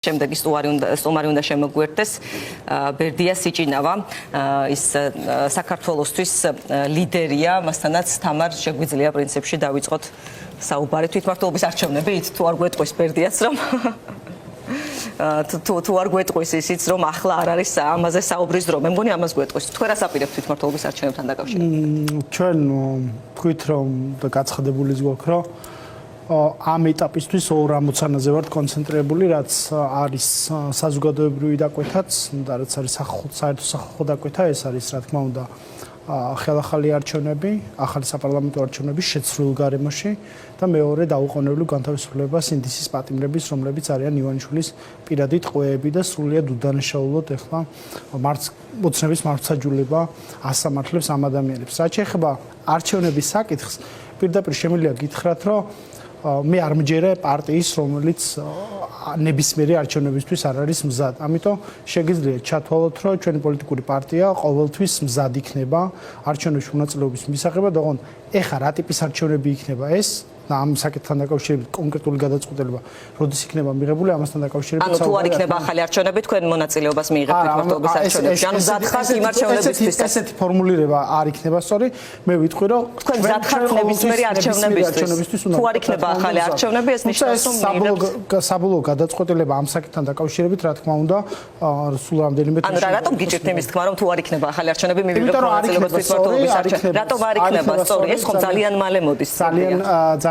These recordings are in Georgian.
შემდეგ სტუმარი უნდა შემოგვიერთდეს ბერდია სიჭინავა ის საქართველოსთვის ლიდერია მასთანაც თამარ შეგვიძლია პრინციპში დავიწყოთ საუბარი თვითმმართველობის არჩევნებით თუ არ გვეტყვის ბერდიაც რომ თუ არ გვეტყვის ისიც რომ ახლა არ არის ამაზე საუბრის დრო მე მგონი ამას გვეტყვის თქვენ რას აპირებთ თვითმმართველობის არჩევნებთან დაკავშირებით ჩვენ თქვით რომ და გაცხადებულიც გვაქვს რომ ამ ეტაპისთვის ორ ამოცანაზე ვართ კონცენტრირებული, რაც არის საზოგადოებრივი დაკვეთაც და რაც არის საერთო სახალხო დაკვეთა, ეს არის რა თქმა უნდა ხელახალი არჩევნები, ახალი საპარლამენტო არჩევნების შეცვლილ გარემოში და მეორე დაუყოვნებლივ განთავისუფლება სინდისის პატიმრების, რომლებიც არიან ივანიშვილის პირადი ტყვეები და სრულიად უდანაშაულოდ ეხლა მოცნების მართლმსაჯულება ასამართლებს ამ ადამიანებს. რაც შეეხება არჩევნების საკითხს, პირდაპირ შემიძლია გითხრათ, რომ მე არ მჯერე პარტიის, რომელიც ნებისმიერი არჩევნებისთვის არ არის მზად. ამიტომ შეგიძლიათ ჩათვალოთ, რომ ჩვენი პოლიტიკური პარტია ყოველთვის მზად იქნება არჩევნებში მონაწილეობის მისაღებად, ოღონდ ეხა რა ტიპის არჩევნები იქნება ეს და ამ საკითხთან დაკავშირებით კონკრეტული გადაწყვეტილება როდის იქნება მიღებული ამასთან დაკავშირებით ანუ თუ არ იქნება ახალი არჩევნები თქვენ მონაწილეობას მიიღებთ თვითმმართველობის არჩევნებში ანუ მზად ხართ იმ არჩევნებისთვის ესეთი ფორმულირება არ იქნება სწორი მე ვიტყვი რომ თქვენ მზად ხართ ნებისმიერი არჩევნებისთვის თუ არ იქნება ახალი არჩევნები ეს ნიშნავს რომ საბოლოო გადაწყვეტილება ამ საკითხთან დაკავშირებით რა თქმა უნდა სულ რამდენიმე ანუ რატომ გიჭირთ იმის თქმა რომ თუ არ იქნება ახალი არჩევნები მივიღებთ მონაწილეობას თვითმმართველობის არჩევნებში რატომ არ იქნება სწორი ეს ხომ ძალიან მალე მოდის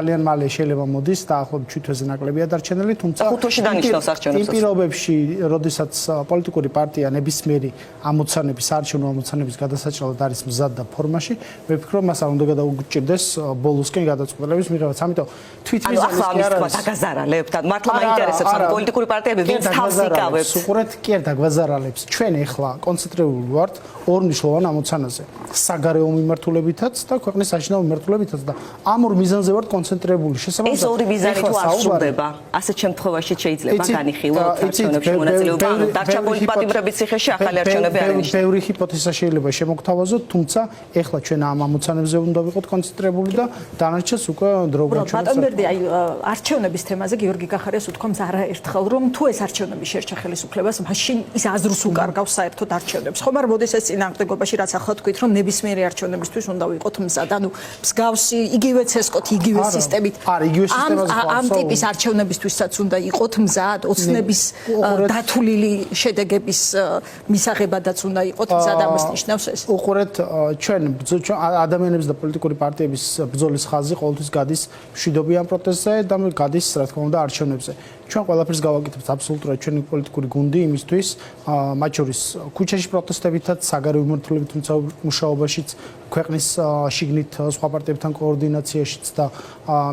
ძალიან მალე შეიძლება მოდის და ახლობ თვითოზე ნაკლებია დარჩენილი, თუმცა ხუთში დანიშნავს არჩევნებს. იმ პირობებში, როდესაც პოლიტიკური პარტია ნებისმიერი ამოცანების, არჩევნო ამოცანების გადასაჭრელად არის მზად და ფორმაში, მე ვფიქრობ, მას არ უნდა გადაუჭირდეს ბოლოსკენ გადაწყვეტილების მიღებაც. ამიტომ თვითმიზანის კი არ არის. დაგაზარალებთ, მართლა მაინტერესებს ამ პოლიტიკური პარტიები ვინც თავს იკავებს. უყურეთ, კი არ დაგაზარალებს. ჩვენ ეხლა კონცენტრირებული ვართ ორ მნიშვნელოვან ამოცანაზე. საგარეო მიმართულებითაც და ქვეყნის საშინაო მიმართულებითაც და ამ ორ მიზანზე ვართ კონცენტრირებული. შესაბამისად, ეს ორი მიზანი თუ არ სრულდება, ასეთ შემთხვევაში შეიძლება განიხილოთ არჩევნებში მონაწილეობა, ანუ დარჩა პოლიტპატიმრების ციხეში ახალი არჩევნები არ ინიშნება. ბევრი ჰიპოთეზა შეიძლება შემოგთავაზოთ, თუმცა ეხლა ჩვენ ამ ამოცანებზე უნდა ვიყოთ კონცენტრირებული და დანარჩენს უკვე დრო გვაჩვენებს. ბატონ ბერდი, აი არჩევნების თემაზე გიორგი გახარიას უთქვამს არაერთხელ, რომ თუ ეს არჩევნები შერჩა ხელისუფლებას, მაშინ ის აზრს უკარგავს საერთოდ არჩევნებს. ხომ არ მოდის ეს წინააღმდეგობაში, რაც ახლა თქვით, რომ ნებისმიერი არჩევნებისთვის უნდა ვიყოთ მზად, ანუ მსგავსი იგივე ცესკოთ, იგივე სისტემით. ამ ტიპის არჩევნებისთვისაც უნდა იყოთ მზად, ოცნების დათვლილი შედეგების მისაღებადაც უნდა იყოთ მზად, ამას ნიშნავს ეს. უყურეთ, ჩვენ ადამიანების და პოლიტიკური პარტიების ბრძოლის ხაზი ყოველთვის გადის მშვიდობიან პროტესტზე და გადის, რა თქმა უნდა, არჩევნებზე. ჩვენ ყველაფერს გავაკეთებთ აბსოლუტურად ჩვენი პოლიტიკური გუნდი იმისთვის, მათ შორის ქუჩაში პროტესტებითაც, საგარეო მიმართულებით მუშაობაშიც, ქვეყნის შიგნით სხვა პარტიებთან კოორდინაციაშიც და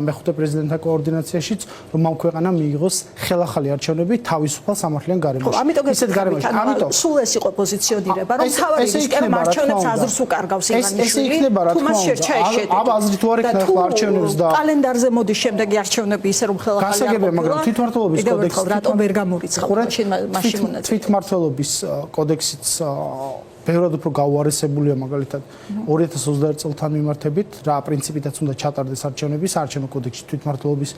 მეხუთე პრეზიდენტთან კოორდინაციაშიც, რომ ამ ქვეყანამ მიიღოს ხელახალი არჩევნები თავისუფალ სამართლიან გარემოში. ისეთ გარემოში. ამიტომ სულ ეს იყო პოზიციონირება, რომ თავარი ისკენ არჩევნებს აზრს უკარგავს ივანიშვილი. თუ მას შერჩა ეს შედეგი. აბა აზრი თუ არ იქნება ახლა არჩევნებს და კალენდარზე მოდის შემდეგი არჩევნები ისე რომ ხელახალი არ გასაგებია, მაგრამ თვითმმართველობის კოდექსი რატომ ვერ გამორიცხა მაშინ მონაწილე. თვითმმართველობის კოდექსიც ბევრად უფრო გაუარესებულია მაგალითად 2021 წელთან მიმართებით რა პრინციპითაც უნდა ჩატარდეს არჩევნების არჩევნო კოდექსში თვითმმართველობის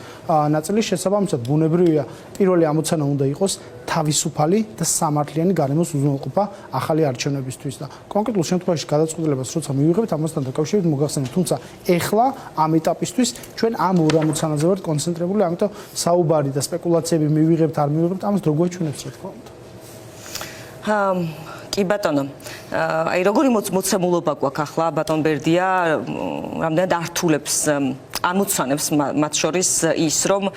ნაწილი შესაბამისად ბუნებრივია პირველი ამოცანა უნდა იყოს თავისუფალი და სამართლიანი გარემოს უზრუნველყოფა ახალი არჩევნებისთვის და კონკრეტულ შემთხვევაში გადაწყვეტილებას როცა მივიღებთ ამასთან დაკავშირებით მოგახსენებთ თუმცა ეხლა ამ ეტაპისთვის ჩვენ ამ ორ ამოცანაზე ვართ კონცენტრირებული ამიტომ საუბარი და სპეკულაციები მივიღებთ არ მივიღებთ ამას როგორ გვაჩვენებს რა თქმა უნდა კი ბატონო, აი როგორი მოცემულობა გვაქვს ახლა ბატონ ბერდია, რამდენად ართულებს ამოცანებს მათ შორის ის, რომ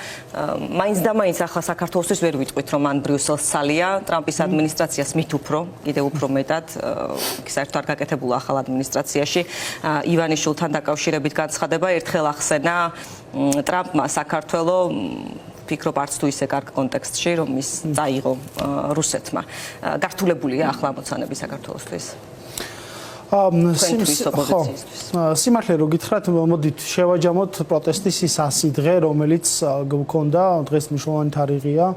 მაინც და მაინც ახლა საქართველოსთვის ვერ ვიტყვით, რომ ან ბრიუსელს ცალია, ტრამპის ადმინისტრაციას მით უფრო, კიდევ უფრო მეტად, საერთოდ არ გაკეთებულა ახალ ადმინისტრაციაში ივანიშვილთან დაკავშირებით განცხადება, ერთხელ ახსენა ტრამპმა საქართველოს ფიქრობ არც თუ ისე კარგ კონტექსტში რომ ის წაიღო რუსეთმა. გართულებულია ახლა ამოცანები საქართველოსთვის. სიმართლე რო გითხრათ, მოდით შევაჯამოთ პროტესტის ის 100 დღე, რომელიც გქონდა, დღეს მნიშვნელოვანი თარიღია.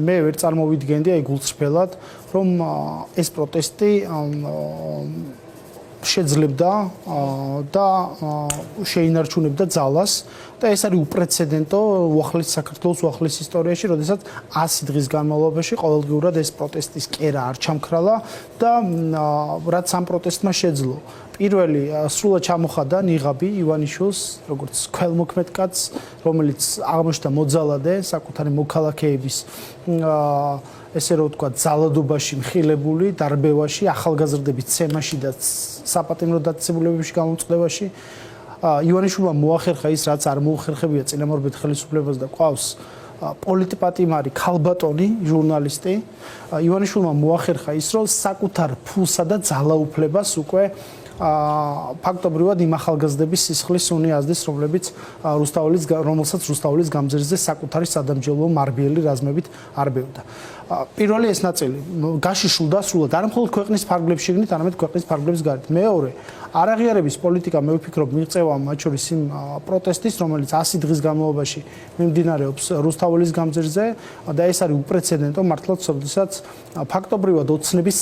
მე ვერ წარმოვიდგენდი აი გულწრფელად, რომ ეს პროტესტი შეძლებდა და შეინარჩუნებდა ძალას და ეს არის უპრეცედენტო უახლეს საქართველოს უახლეს ისტორიაში, როდესაც 100 დღის განმავლობაში ყოველდღიურად ეს პროტესტის კერა არ ჩამქრალა და რაც ამ პროტესტმა შეძლო. პირველი სრულად ჩამოხადა ნიღაბი ივანიშვილს, როგორც ქველმოქმედ კაცს, რომელიც აღმოჩნდა მოძალადე საკუთარი მოქალაქეების ესე რომ ვთქვა, ძალადობაში მხილებული, დარბევაში, ახალგაზრდების ცემაში და საპატიმრო დაწესებულებებში გამოწყდებაში. ივანიშვილმა მოახერხა ის, რაც არ მოუხერხებია წინამორბედ ხელისუფლებას და ყავს პოლიტპატიმარი ქალბატონი ჟურნალისტი. ივანიშვილმა მოახერხა ის, რომ საკუთარ ფულსა და ძალაუფლებას უკვე ფაქტობრივად იმ ახალგაზრდების სისხლის უნი ազდის, რომელსაც რუსთაველის გამზირზე საკუთარი სადამჯელო მარბიელი რაზმებით არბევდა. პირველი ეს ნაწილი გაშიშულდა სრულად არ მხოლოდ ქვეყნის ფარგლებში შიგნით, არამედ ქვეყნის ფარგლების გარეთ. მეორე, არაღიარების პოლიტიკა მე ვფიქრობ მიღწევა მათ შორის იმ პროტესტის, რომელიც 100 დღის განმავლობაში მიმდინარეობს რუსთაველის გამზირზე და ეს არის უპრეცედენტო მართლაც, როდესაც ფაქტობრივად ოცნების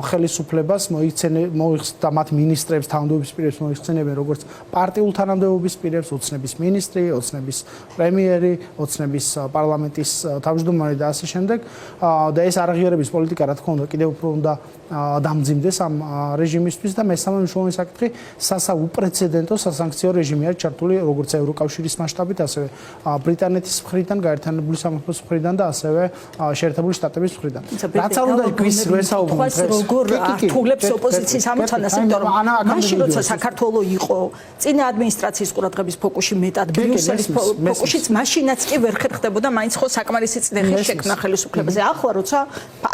ხელისუფლებას მოიხსნა მათ მინისტრებს, თანამდებობის პირებს მოიხსენებენ როგორც პარტიულ თანამდებობის პირებს, ოცნების მინისტრი, ოცნების პრემიერი, ოცნების პარლამენტის თავმჯდომარე და ასე შემდეგ. და ეს არაღიარების პოლიტიკა რა თქმა უნდა კიდევ უფრო უნდა დამძიმდეს ამ რეჟიმისთვის და მესამე მნიშვნელოვანი საკითხი უპრეცედენტო სასანქციო რეჟიმი არის ჩართული როგორც ევროკავშირის მასშტაბით, ასევე ბრიტანეთის მხრიდან, გაერთიანებული სამეფოს მხრიდან და ასევე შეერთებული შტატების მხრიდან. რაც არ უნდა გვის ვესაუბროთ დღეს როგორ ართულებს ოპოზიციის ამოცანას, იმიტომ რომ მაშინ როცა საქართველო იყო წინა ადმინისტრაციის ყურადღების ფოკუსში მეტად ბრიუსელის ფოკუსშიც მაშინაც კი ვერ ხერხდებოდა მაინც ხო საკმარისი წინეხი შექმნა ხელისუფლებაზე. ახლა როცა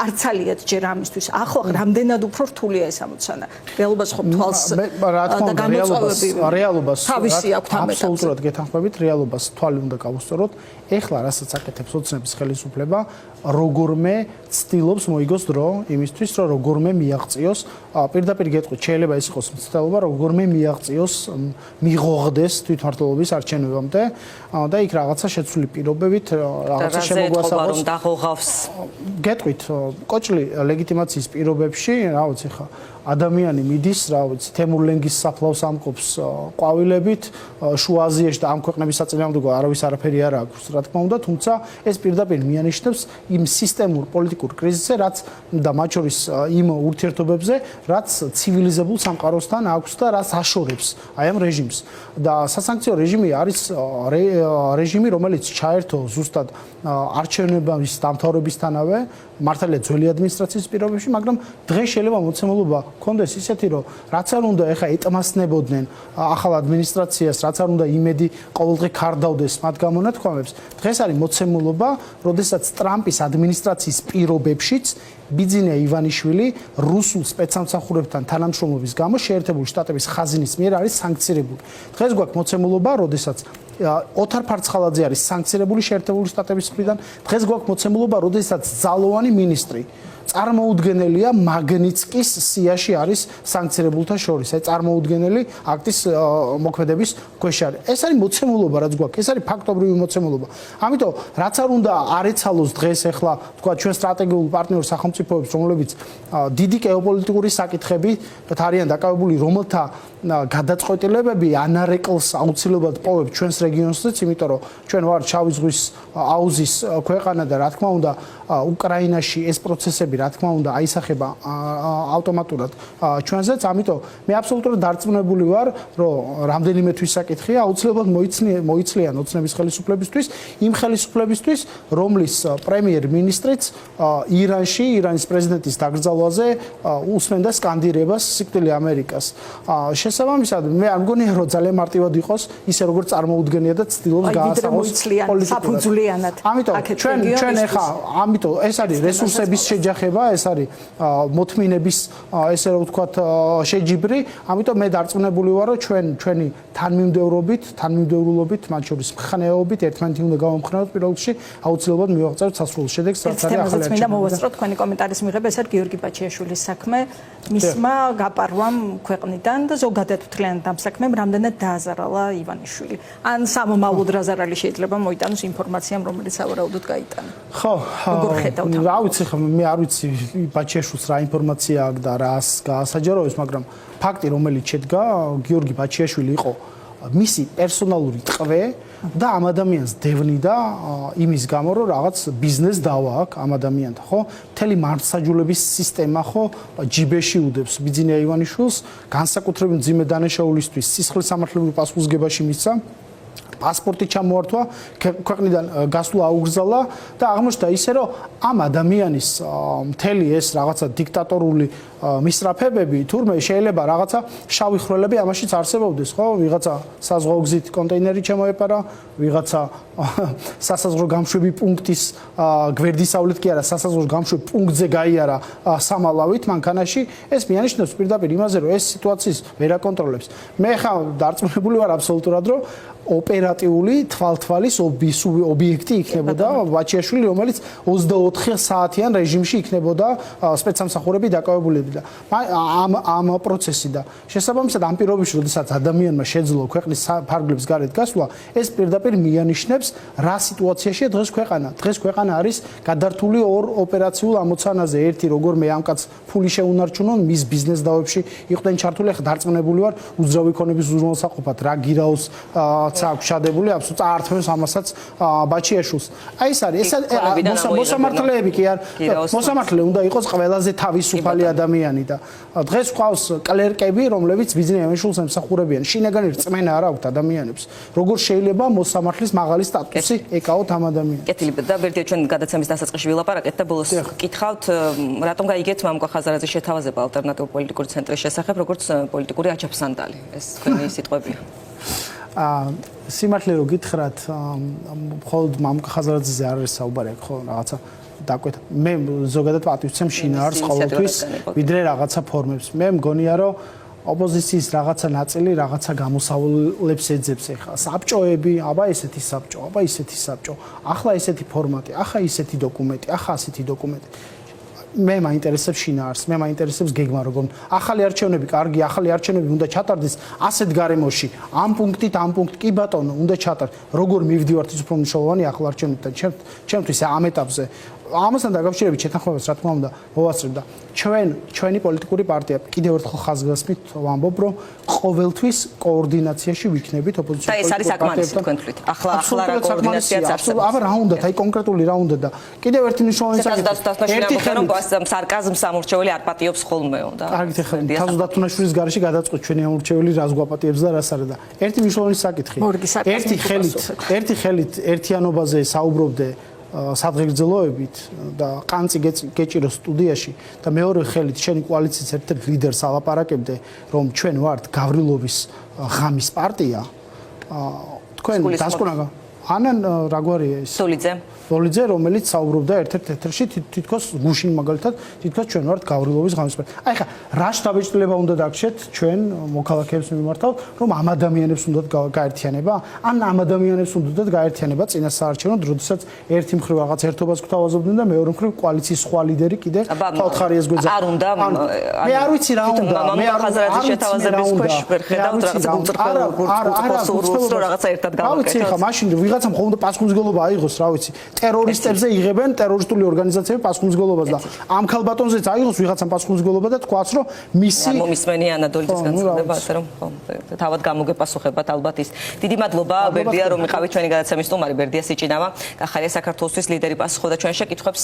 არცალიათ ჯერ ამისთვის, ახლა რამდენად უფრო რთულია ეს ამოცანა. რეალობას ხო თვალს და გამოწვევები რეალობას თავისი აქვს ამ ეტაპზე. აბსოლუტურად გეთანხმებით, რეალობას თვალი უნდა გავუსწოროთ. ეხლა რასაც აკეთებს ოცნების ხელისუფლება, როგორმე ცდილობს მოიგოს დრო იმისთვის, რომ როგორმე მიაღწიოს, პირდაპირ გეტყვით, შეიძლება ეს იყოს მცდელობა, როგორმე მიაღწიოს, მიღოღდეს თვითმმართველობის არჩევნებამდე და იქ რაღაცა შეცვლილი პირობებით, რაღაცა შემოგვასწავლოს. რომ დაღოღავს. გეტყვით, კოჭლი ლეგიტიმაციის პირობებში, რა ვიცი ხა, ადამიანი მიდის, რა ვიცი, თემურლენგის საფლავს ამყოფს ყვავილებით, შუა აზიაში და ამ ქვეყნების საწინააღმდეგო არავის არაფერი არ აქვს, რა თქმა უნდა, თუმცა ეს პირდაპირ მიანიშნებს იმ სისტემურ პოლიტიკურ კრიზისზე, რაც და მათ შორის იმ ურთიერთობებზე, რაც ცივილიზებულ სამყაროსთან აქვს და რაც აშორებს აი ამ რეჟიმს. და სასანქციო რეჟიმი არის რეჟიმი, რომელიც ჩაერთო ზუსტად არჩევნების დამთავრებისთანავე, მართალია ძველი ადმინისტრაციის პირობებში, მაგრამ დღეს შეიძლება მოცემულობა კონდეს ისეთი, რომ რაც არ უნდა ეხა ეტმასნებოდნენ ახალ ადმინისტრაციას, რაც არ უნდა იმედი ყოველდღე ქარდავდეს მათ გამონათქვამებს, დღეს არის მოცემულობა, როდესაც ტრამპის ადმინისტრაციის პირობებშიც ბიძინა ივანიშვილი რუსულ სპეცსამსახურებთან თანამშრომლობის გამო შეერთებული შტატების ხაზინის მიერ არის სანქცირებული. დღეს გვაქვს მოცემულობა, როდესაც ოთარ ფარცხალაძე არის სანქცირებული შეერთებული შტატების მხრიდან, დღეს გვაქვს მოცემულობა, როდესაც ძალოვანი მინისტრი წარმოუდგენელია მაგნიცკის სიაში არის სანქცირებულთა შორის, აი წარმოუდგენელი აქტის მოქმედების ქვეშ არის. ეს არის მოცემულობა, რაც გვაქვს, ეს არის ფაქტობრივი მოცემულობა. ამიტომ რაც არ უნდა არ ეცალოს დღეს ახლა თქვა ჩვენ სტრატეგიულ პარტნიორ სახელმწიფოებს, რომლებიც დიდი გეოპოლიტიკური საკითხები არიან დაკავებული, რომელთა გადაწყვეტილებები ანარეკლს აუცილებლად პოვებს ჩვენს რეგიონსაც, იმიტომ რომ ჩვენ ვართ შავი ზღვის აუზის ქვეყანა და რა თქმა უნდა უკრაინაში ეს პროცესები რა თქმა უნდა აისახება ავტომატურად ჩვენზეც, ამიტომ მე აბსოლუტურად დარწმუნებული ვარ, რომ რამდენიმე თვის საკითხია აუცილებლად მოიცლიან ოცნების ხელისუფლებისთვის, იმ ხელისუფლებისთვის, რომლის პრემიერ-მინისტრიც ირანში, ირანის პრეზიდენტის დაკრძალვაზე უსმენდა სკანდირებას სიკვდილი ამერიკას. შესაბამისად, მე არ მგონია, რომ ძალიან მარტივად იყოს ისე როგორც წარმოუდგენია და ცდილობს გაასაღოს საფუძვლიანად. ამიტომ ჩვენ ეხა ამიტომ ეს არის რესურსების შეჯახება, ეს არის მოთმინების ესე რომ ვთქვათ შეჯიბრი, ამიტომ მე დარწმუნებული ვარ, რომ ჩვენი თანმიმდევრულობით, მათ შორის მხნეობით ერთმანეთი უნდა გავამხნევოთ პირველ რიგში, აუცილებლად მივაღწევთ სასრულ შედეგს, რაც არის ახალი არჩევნები. მინდა მოვასწროთ თქვენი კომენტარის მიღება, ეს არის გიორგი ბაჩიაშვილის საქმე, მისმა გაპარვამ ქვეყნიდან და ზოგადად გადათვლიან ამ საქმემ რამდენად დააზარალა ივანიშვილი. ან სამომავლოდ რა ზარალი შეიძლება მოიტანოს ინფორმაციამ, რომელიც სავარაუდოდ გაიტანა. ხო, როგორ ხედავთ? რა ვიცი, მე არ ვიცი ბაჩიაშვილს რა ინფორმაცია აქვს და რას გაასაჯაროებს, მაგრამ ფაქტი რომელიც შედგა, გიორგი ბაჩიაშვილი იყო მისი პერსონალური ტყვე და ამ ადამიანს დევნიდა იმის გამო, რომ რაღაც ბიზნეს დავა აქვს ამ ადამიანთან, ხო? მთელი მართლმსაჯულების სისტემა ხო ჯიბეში უდებს ბიძინა ივანიშვილს, განსაკუთრებით მძიმე დანაშაულისთვის სისხლის სამართლებრივ პასუხისგებაში მისცა. პასპორტი ჩამოართვა, ქვეყნიდან გასვლა აუგზავნა და აღმოჩნდა ისე, რომ ამ ადამიანის მთელი ეს რაღაცა დიქტატორული მისწრაფებები თურმე შეიძლება რაღაცა შავი ხვრელები ამაშიც არსებობდეს, ხო? ვიღაცა საზღვაო გზით კონტეინერი ჩამოეპარა, ვიღაცა სასაზღვრო გამშვები პუნქტის გვერდისავლით კი არა, სასაზღვრო გამშვებ პუნქტზე გაიარა სამალავით მანქანაში, ეს მიანიშნებს პირდაპირ იმაზე, რომ ეს სიტუაციის ვერ აკონტროლებს. მე ხა დარწმუნებული ვარ აბსოლუტურად, რომ ოპერატიული თვალთვალის ობიექტი იქნებოდა ბაჩიაშვილი, რომელიც 24 საათიან რეჟიმში იქნებოდა სპეცსამსახურები დაკავებულები და ამ პროცესი და შესაბამისად ამ პირობებში, როდესაც ადამიანმა შეძლო ქვეყნის ფარგლებს გარეთ გასვლა, ეს პირდაპირ მიანიშნებს რა სიტუაციაშია დღეს ქვეყანა. დღეს ქვეყანა არის გადართული ორ ოპერაციულ ამოცანაზე. ერთი როგორ მე ამ კაცს ფული შეუნარჩუნონ, მის ბიზნეს დავებში იყვნენ ჩართული, ახლა დარწმუნებული ვარ უძრავი ქონების უზრუნველსაყოფად რა გირაოს აქვს შადებული აბსოლუტურად ართმევს ამასაც ბაჩიაშვილს. აი ეს არის ეს მოსამართლეები კი არ მოსამართლე უნდა იყოს ყველაზე თავისუფალი ადამიანი და დღეს ყავს კლერკები, რომლებიც ბიზნეს ევენშულს ემსახურებიან. შინაგანი რწმენა არ აქვთ ადამიანებს. როგორ შეიძლება მოსამართლის მაღალი სტატუსი ეკავოთ ამ ადამიანებს? კეთილი და ბერდია ჩვენ გადაცემის დასაწყისში ვილაპარაკეთ და ბოლოს გითხავთ, რატომ გაიგეთ მამუკა ხაზარაძის შეთავაზება ალტერნატიული პოლიტიკური ცენტრის შესახებ, როგორც პოლიტიკური აჩაფსანდალი. ეს თქვენი სიტყვებია. სიმართლე რო გითხრათ, მხოლოდ მამუკა ხაზარაძეზე არ არის საუბარი, ხო, რაღაცა დაკვეთა. მე ზოგადად პატივცემ შინაარს ყოველთვის, ვიდრე რაღაცა ფორმებს. მე მგონია, რომ ოპოზიციის რაღაცა ნაწილი რაღაცა გამოსავლებს ეძებს ახლა. საბჭოები, აბა ესეთი საბჭო, აბა ისეთი საბჭო. ახლა ესეთი ფორმატი, ახლა ისეთი დოკუმენტი, ახლა ასეთი დოკუმენტი. მე მაინტერესებს შინაარს, მე მაინტერესებს გეგმა როგორ. ახალი არჩევნები, კარგი, ახალი არჩევნები უნდა ჩატარდეს ასეთ გარემოში. ამ პუნქტით, ამ პუნქტ კი ბატონო, უნდა ჩატარდეს. როგორ მივდივართ ის უფრო მნიშვნელოვანი ახლა არჩევნებთან. ჩემთვის ამ ეტაპზე ამასთან დაკავშირებით შეთანხმებას რა თქმა უნდა მოვასწრებ და ჩვენი პოლიტიკური პარტია კიდევ ერთხელ ხაზგასმით ვამბობ, რომ ყოველთვის კოორდინაციაში ვიქნებით ოპოზიციის და ეს არის საკმარისი თქვენ თვლით. ახლა რა კოორდინაციაც არსებობს. აბა რა უნდა და აი კონკრეტული რა უნდა და კიდევ ერთი მნიშვნელოვანი საკითხი რომ სარკაზმს ამორჩეველი არ პატიობს ხოლმეო და კარგით ახლა თაზუდათუნაშვილის გარეშე გადაწყვეტ ჩვენი ამორჩეველი რას გვაპატიებს და რას არა და ერთი მნიშვნელოვანი საკითხი ერთი ხელით ერთიანობაზე საუბრობდე სადღეგრძელოებით და ყანწი გეჭირო სტუდიაში და მეორე ხელით შენი კოალიციის ერთ-ერთ ლიდერს ალაპარაკებდე, რომ ჩვენ ვართ გავრილოვის ღამის პარტია. თქვენ დასკვნაგა ანან რაგვარია ეს? სოლიძე, რომელიც საუბრობდა ერთ-ერთ ეთერში თითქოს გუშინ მაგალითად, თითქოს ჩვენ ვართ გავრილოვის ღამის პარტია. აი ხა რა შტაბეჭდილება უნდა დაგჭირთ ჩვენ მოქალაქეებს მიმართავ, რომ ამ ადამიანებს უნდათ გაერთიანება? ან ამ ადამიანებს უნდათ გაერთიანება წინა საარჩევნოდ, როდესაც ერთი მხრივ რაღაც ერთობას გვთავაზობდნენ და მეორე მხრივ კოალიციის სხვა ლიდერი კიდე თვალხარიას გვეძახა. არ უნდა მე არ ვიცი რა უნდა. მე არ ხაზარაძის შეთავაზების ქვეშ ვერ ხედავთ რაღაცა გულწრფელობას, რომ რაღაცა ერთად გავაკეთოთ. რა ვიცი ხა მაშინ ვიღაცამ ხომ უნდა პასუხისმგებლობა აიღოს, რა ვიცი. ტერორისტებზე იღებენ ტერორისტული ორგანიზაციები პასუხისმგებლობას და ამ ქალბატონზეც აიღოს ვიღაცამ პასუხისმგებლობა და თქვაც რომ მისი მომისმენია ანადოლიძის განცხადება, ასე რომ თავად გამოგეპასუხებათ ალბათ ის. დიდი მადლობა ბერდია რომ იყავით ჩვენი გადაცემის სტუმარი, ბერდია სიჭინავა, ახალია საქართველოსთვის ლიდერი პასუხობდა ჩვენ შეკითხვებს.